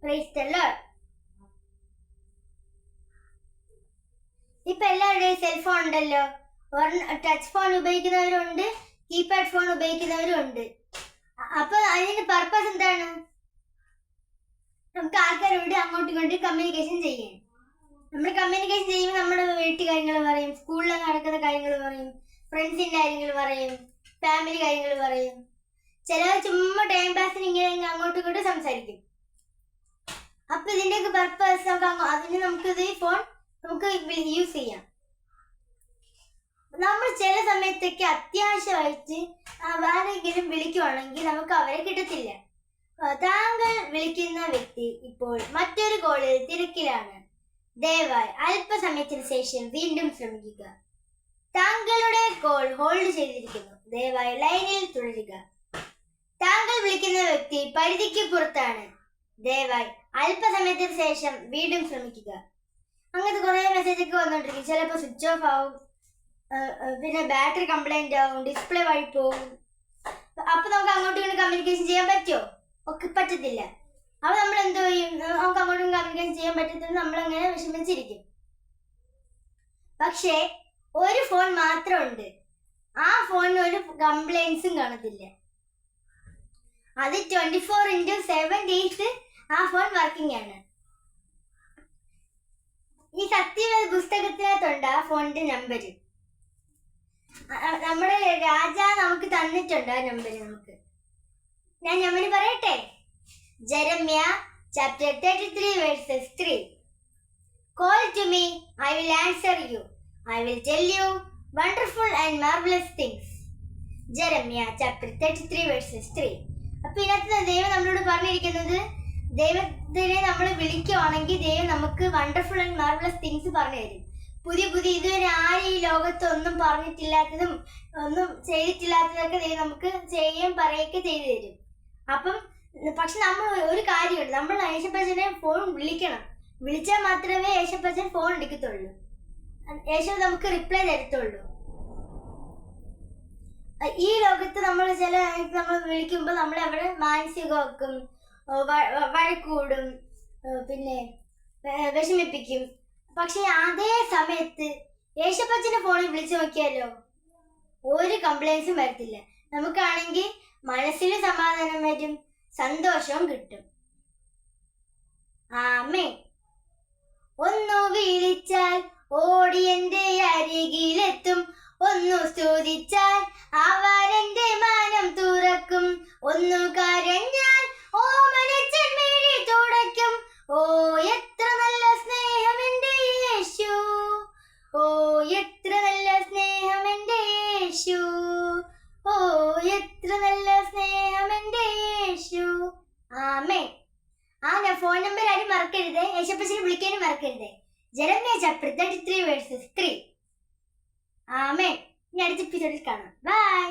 Praise the Lord. ഇപ്പൊ എല്ലാവരുടെയും cellphone ഉണ്ടല്ലോ. ടച്ച് ഫോൺ ഉപയോഗിക്കുന്നവരുണ്ട്, കീപാഡ് ഫോൺ ഉപയോഗിക്കുന്നവരും ഉണ്ട്. അപ്പൊ അതിന്റെ പർപ്പസ് എന്താണ്? നമുക്ക് ആൾക്കാരോട് അങ്ങോട്ടും ഇങ്ങോട്ടും കമ്മ്യൂണിക്കേഷൻ ചെയ്യാൻ. നമ്മൾ കമ്മ്യൂണിക്കേഷൻ ചെയ്യുമ്പോൾ നമ്മുടെ വീട്ടു കാര്യങ്ങൾ പറയും, സ്കൂളിൽ നടക്കുന്ന കാര്യങ്ങൾ പറയും, ഫ്രണ്ട്സിന്റെ കാര്യങ്ങൾ പറയും, ഫാമിലി കാര്യങ്ങൾ പറയും. ചിലർ ചുമ്മാ ടൈം പാസിന് ഇങ്ങനെ അങ്ങോട്ടും ഇങ്ങോട്ടും സംസാരിക്കും. അപ്പൊ ഇതിന്റെയൊക്കെ പർപ്പസ് അതിന് നമുക്കിത് ഫോൺ നമുക്ക് യൂസ് ചെയ്യാം. നമ്മൾ ചില സമയത്തൊക്കെ അത്യാവശ്യമായിട്ട് ആരെങ്കിലും വിളിക്കുവാണെങ്കിൽ നമുക്ക് അവരെ കിട്ടത്തില്ല. താങ്കൾ വിളിക്കുന്ന വ്യക്തി ഇപ്പോൾ മറ്റൊരു കോളിൽ തിരക്കിലാണ്. ദയവായി അല്പസമയത്തിന് ശേഷം വീണ്ടും ശ്രമിക്കുക. താങ്കളുടെ കോൾ ഹോൾഡ് ചെയ്തിരിക്കുന്നു. ദയവായി ലൈനിൽ തുടരുക. താങ്കൾ വിളിക്കുന്ന വ്യക്തി പരിധിക്ക് പുറത്താണ്. ദയവായി അല്പസമയത്തിന് ശേഷം വീണ്ടും ശ്രമിക്കുക. അങ്ങനത്തെ കുറേ മെസ്സേജ് ഒക്കെ വന്നോണ്ടിരിക്കും. ചിലപ്പോൾ സ്വിച്ച് ഓഫ് ആവും, പിന്നെ ബാറ്ററി കംപ്ലൈന്റ് ആവും, ഡിസ്പ്ലേ വഴി പോവും. അപ്പൊ നമുക്ക് അങ്ങോട്ടും ഇങ്ങോട്ടും കമ്മ്യൂണിക്കേഷൻ ചെയ്യാൻ പറ്റുമോ? ഒക്കെ പറ്റത്തില്ല. അപ്പൊ നമ്മൾ എന്തോ ചെയ്യും? നമുക്ക് അങ്ങോട്ടും കമ്മ്യൂണിക്കേഷൻ ചെയ്യാൻ പറ്റത്തില്ല, നമ്മളങ്ങനെ വിഷമിച്ചിരിക്കും. പക്ഷേ ഒരു ഫോൺ മാത്രമുണ്ട്, ആ ഫോണിന് ഒരു കംപ്ലൈൻസും കാണത്തില്ല. അത് 24/7 ഡേയ്സ് ആ ഫോൺ വർക്കിംഗ് ആണ്. ഈ സത്യവേദ പുസ്തകത്തിനകത്തുണ്ട് ആ ഫോണിന്റെ നമ്പർ. നമ്മുടെ രാജാ നമുക്ക് തന്നിട്ടുണ്ട് ആ നമ്പർ. ഞാൻ നമ്പർ പറയട്ടെ. Jeremiah chapter 33 verses 3. Call to me, I will answer you. I will tell you wonderful and marvelous things. Jeremiah chapter 33 verses 3. അപ്പൊ ഇതിനകത്ത് ദൈവം നമ്മളോട് പറഞ്ഞിരിക്കുന്നത്, ദൈവത്തിനെ നമ്മൾ വിളിക്കുവാണെങ്കിൽ ദൈവം നമുക്ക് വണ്ടർഫുൾ ആൻഡ് മാർവലസ് തിങ്സ് പറഞ്ഞു തരും. പുതിയ ഇതുവരെ ആരും ഈ ലോകത്ത് ഒന്നും പറഞ്ഞിട്ടില്ലാത്തതും ഒന്നും ചെയ്തിട്ടില്ലാത്തതൊക്കെ ദൈവം നമുക്ക് ചെയ്യുകയും പറയുകയൊക്കെ ചെയ്തു തരും. അപ്പം പക്ഷെ നമ്മൾ ഒരു കാര്യമുണ്ട്, നമ്മൾ യേശുപ്പച്ചനെ ഫോൺ വിളിക്കണം. വിളിച്ചാൽ മാത്രമേ യേശുപ്പച്ചൻ ഫോൺ എടുക്കത്തുള്ളൂ, യേശു നമുക്ക് റിപ്ലൈ തരത്തുള്ളൂ. ഈ ലോകത്ത് നമ്മൾ നമ്മൾ വിളിക്കുമ്പോൾ നമ്മൾ അവിടെ മാനസികമാക്കും, വഴക്കൂടും, പിന്നെ വിഷമിപ്പിക്കും. പക്ഷെ അതേ സമയത്ത് യേശുപ്പച്ചന്റെ ഫോണിൽ വിളിച്ചു നോക്കിയാലോ ഒരു കംപ്ലൈൻസും വരത്തില്ല. നമുക്കാണെങ്കിൽ മനസ്സിൽ സമാധാനം വരും, സന്തോഷവും കിട്ടും. ആമേൻ. ഒന്നു വിളിച്ചാൽ ഓടി എന്റെ അരികിലെത്തും, ഒന്നു സ്തുതിച്ചാൽ അവർ എന്റെ മാനം തുറക്കും, ഒന്നു കരഞ്ഞാൽ ഓമനച്ചൻ മിഴി തുടയ്ക്കും. ഓ എത്ര നല്ല സ്നേഹം എന്റെ യേശു, ഓ എത്ര നല്ല സ്നേഹം എന്റെ യേശു, ഓ എത്ര നല്ല സ്നേഹം എന്റെ യേശു. ആമേൻ. ഫോൺ നമ്പർ ആരും മറക്കരുത്, യേശുപ്പച്ചനെ വിളിക്കാനും മറക്കരുത്. Jeremiah chapter 33 verses 3. ആമേൻ. ഇനി അടുത്ത എപ്പിസോഡിൽ കാണാം. ബൈ.